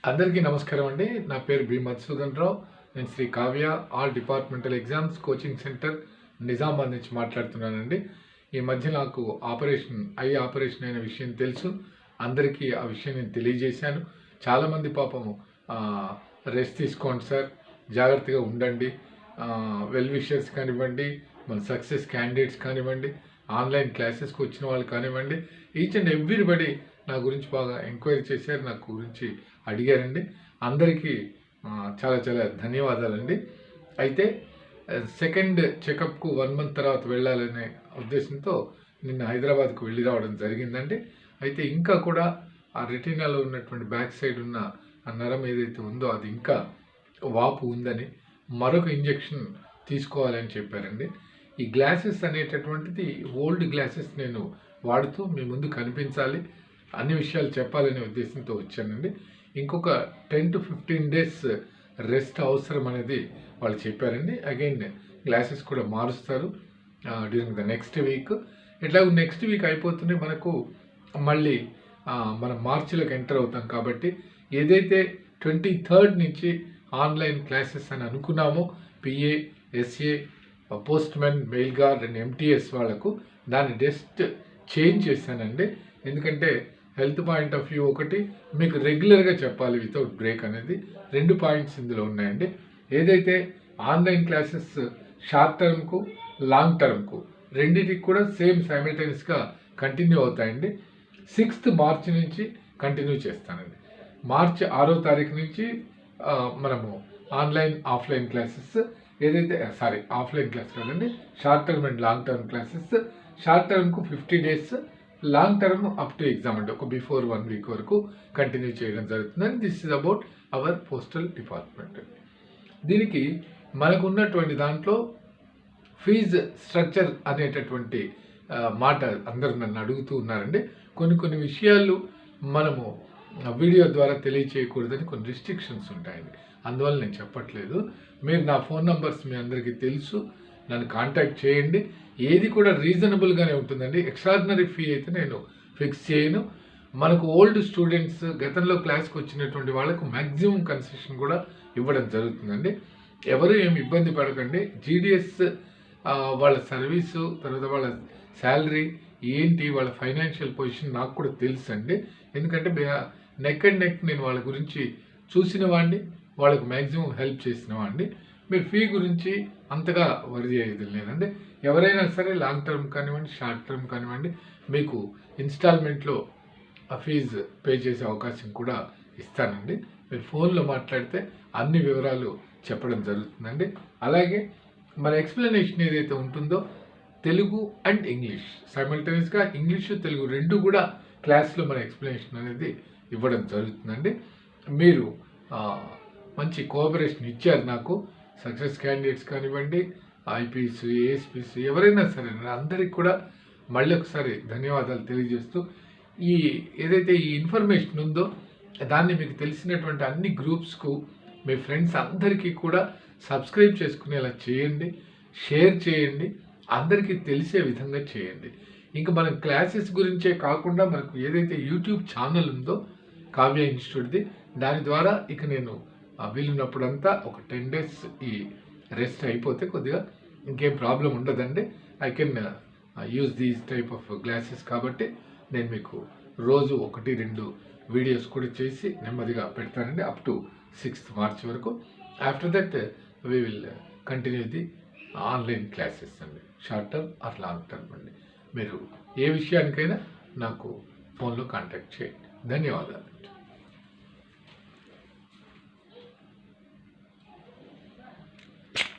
అందరికీ నమస్కారం అండి. నా పేరు బి మధుసూదన్ రావు. నేను Shri Kavya all departmental exams coaching centre Nizamabad నుంచి మాట్లాడుతున్నానండి. ఈ మధ్య నాకు ఐ ఆపరేషన్ అయిన విషయం తెలుసు. అందరికీ ఆ విషయం నేను తెలియజేశాను. చాలామంది పాపము రెస్ట్ తీసుకోండి సార్, జాగ్రత్తగా ఉండండి, వెల్ విషర్స్ కానివ్వండి, మన సక్సెస్ క్యాండిడేట్స్ కానివ్వండి, ఆన్లైన్ క్లాసెస్కి వచ్చిన వాళ్ళు కానివ్వండి, ఈచ్ అండ్ ఎవ్రీబడి నా గురించి బాగా ఎంక్వైరీ చేశారు, నా గురించి అడిగారండి. అందరికీ చాలా చాలా ధన్యవాదాలండి. అయితే సెకండ్ చెకప్కు 1 మంత్ తర్వాత వెళ్ళాలనే ఉద్దేశంతో నిన్న హైదరాబాద్కు వెళ్ళి రావడం జరిగిందండి. అయితే ఇంకా కూడా ఆ రెటీనాలో ఉన్నటువంటి బ్యాక్ సైడ్ ఉన్న ఆ నరం ఏదైతే ఉందో అది ఇంకా వాపు ఉందని మరొక ఇంజెక్షన్ తీసుకోవాలని చెప్పారండి. ఈ గ్లాసెస్ అనేటటువంటిది ఓల్డ్ గ్లాసెస్ నేను వాడుతూ మీ ముందు కనిపించాలి, అన్ని విషయాలు చెప్పాలనే ఉద్దేశంతో వచ్చానండి. ఇంకొక 10 to 15 డేస్ రెస్ట్ అవసరం అనేది వాళ్ళు చెప్పారండి. అగైన్ గ్లాసెస్ కూడా మారుస్తారు డ్యూరింగ్ ద నెక్స్ట్ వీక్. ఇట్లా నెక్స్ట్ వీక్ అయిపోతూనే మనకు మళ్ళీ మనం మార్చిలోకి ఎంటర్ అవుతాం. కాబట్టి ఏదైతే 23rd నుంచి ఆన్లైన్ క్లాసెస్ అని అనుకున్నామో PA, SA, postmen, mail guard and MTS వాళ్ళకు దాన్ని జస్ట్ చేంజ్ చేశానండి. ఎందుకంటే హెల్త్ పాయింట్ ఆఫ్ వ్యూ ఒకటి, మీకు రెగ్యులర్గా చెప్పాలి వితౌట్ బ్రేక్ అనేది 2 పాయింట్స్ ఇందులో ఉన్నాయండి. ఏదైతే ఆన్లైన్ క్లాసెస్ షార్ట్ టర్మ్కు, లాంగ్ టర్మ్కు రెండింటికి కూడా సేమ్ సైమల్టేనియస్గా కంటిన్యూ అవుతాయండి. 6th మార్చ్ నుంచి కంటిన్యూ చేస్తానండి. మార్చి 6వ తారీఖు నుంచి మనము ఆఫ్లైన్ క్లాసెస్ ఏదైతే ఆఫ్లైన్ క్లాస్ కాదండి, short term and long term classes. Short టర్మ్కు 50 days, long term up to exam అంటే ఒక బిఫోర్ 1 వీక్ వరకు కంటిన్యూ చేయడం జరుగుతుందని. This is about our postal department. దీనికి మనకు ఉన్నటువంటి దాంట్లో ఫీజ్ స్ట్రక్చర్ అనేటటువంటి మాట అందరూ నన్ను అడుగుతూ ఉన్నారండి. కొన్ని విషయాలు మనము వీడియో ద్వారా తెలియచేయకూడదని కొన్ని రిస్ట్రిక్షన్స్ ఉంటాయండి, అందువల్ల నేను చెప్పట్లేదు. మీరు నా ఫోన్ నంబర్స్ మీ అందరికీ తెలుసు, నన్ను కాంటాక్ట్ చేయండి. ఏది కూడా రీజనబుల్గానే ఉంటుందండి. ఎక్స్ట్రాడినరీ ఫీ అయితే నేను ఫిక్స్ చేయను. మనకు ఓల్డ్ స్టూడెంట్స్ గతంలో క్లాస్కి వచ్చినటువంటి వాళ్ళకు మ్యాక్సిమం కన్సెషన్ కూడా ఇవ్వడం జరుగుతుందండి. ఎవరు ఏమి ఇబ్బంది పడకండి. జీడిఎస్ వాళ్ళ సర్వీసు, తర్వాత వాళ్ళ శాలరీ ఏంటి, వాళ్ళ ఫైనాన్షియల్ పొజిషన్ నాకు కూడా తెలుసు అండి. ఎందుకంటే నెక్ అండ్ నెక్ నేను వాళ్ళ గురించి చూసిన వాడిని, వాళ్ళకు మ్యాక్సిమం హెల్ప్ చేసిన వాడిని. మీరు ఫీ గురించి అంతగా వరి అయ్యేది లేదండి. ఎవరైనా సరే లాంగ్ టర్మ్ కానివ్వండి, షార్ట్ టర్మ్ కానివ్వండి, మీకు ఇన్స్టాల్మెంట్లో ఆ ఫీజు పే చేసే అవకాశం కూడా ఇస్తానండి. మీరు ఫోన్లో మాట్లాడితే అన్ని వివరాలు చెప్పడం జరుగుతుందండి. అలాగే మన ఎక్స్ప్లెనేషన్ ఏదైతే ఉంటుందో తెలుగు అండ్ ఇంగ్లీష్ సైమల్టేనియస్గా, ఇంగ్లీషు తెలుగు రెండు కూడా క్లాస్లో మన ఎక్స్ప్లెనేషన్ అనేది ఇవ్వడం జరుగుతుందండి. మీరు మంచి కోఆపరేషన్ ఇచ్చారు నాకు. సక్సెస్ క్యాండిడేట్స్ కానివ్వండి, ఐపీఎస్, ఏఎస్పీస్ ఎవరైనా సరే అందరికి కూడా మళ్ళీ ఒకసారి ధన్యవాదాలు తెలియజేస్తూ, ఏదైతే ఈ ఇన్ఫర్మేషన్ ఉందో దాన్ని మీకు తెలిసినటువంటి అన్ని గ్రూప్స్కు మీ ఫ్రెండ్స్ అందరికీ కూడా సబ్స్క్రైబ్ చేసుకునేలా చేయండి, షేర్ చేయండి, అందరికీ తెలిసే విధంగా చేయండి. ఇంకా మనం క్లాసెస్ గురించే కాకుండా మనకు ఏదైతే యూట్యూబ్ ఛానల్ ఉందో కావ్య ఇన్స్టిట్యూట్ది, దాని ద్వారా ఇక నేను వీలున్నప్పుడంతా ఒక 10 డేస్ ఈ రెస్ట్ అయిపోతే కొద్దిగా ఇంకేం ప్రాబ్లం ఉండదండి. I can use these type of glasses. కాబట్టి నేను మీకు రోజు 1-2 వీడియోస్ కూడా చేసి నెమ్మదిగా పెడతానండి అప్ టు 6th మార్చ్ వరకు. After that we will continue the online classes అండి, short term or long term అండి. మీరు ఏ విషయానికైనా నాకు ఫోన్లో కాంటాక్ట్ చేయండి. ధన్యవాదాలు.